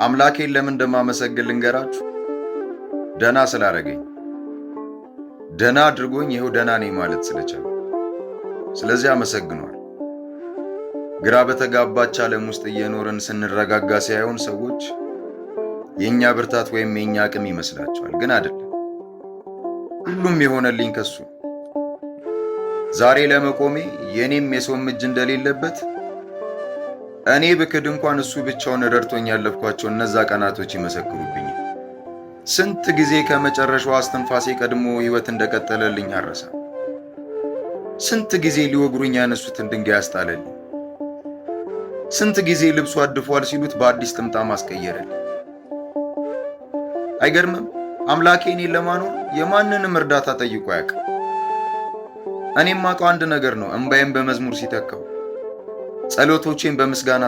አምላኬን ለምን እንደማመሰግን ልንገራችሁ። ደና ስላረገኝ፣ ደና አድርጎኝ ይኸው ደና ነኝ ማለት ስለቻለ፣ ስለዚህ አመሰግኗል። ግራ በተጋባች ዓለም ውስጥ እየኖርን ስንረጋጋ ሲያዩን ሰዎች የኛ ብርታት ወይም የኛ አቅም ይመስላቸዋል፣ ግን አይደለም። ሁሉም የሆነልኝ ከሱ። ዛሬ ለመቆሜ የኔም የሰውም እጅ እንደሌለበት እኔ ብክድ እንኳን እሱ ብቻውን ረድቶኝ ያለፍኳቸው እነዛ ቀናቶች ይመሰክሩብኛል። ስንት ጊዜ ከመጨረሻው አስተንፋሴ ቀድሞ ሕይወት እንደቀጠለልኝ አረሳ። ስንት ጊዜ ሊወግሩኝ ያነሱትን ድንጋይ አስጣለልኝ። ስንት ጊዜ ልብሱ አድፏል ሲሉት በአዲስ ጥምጣም አስቀየረልኝ። አይገርምም? አምላኬ እኔን ለማኖር የማንንም እርዳታ ጠይቆ አያውቅም። እኔም ማውቀው አንድ ነገር ነው፣ እንባዬን በመዝሙር ሲተካው፣ ጸሎቶቼን በምስጋና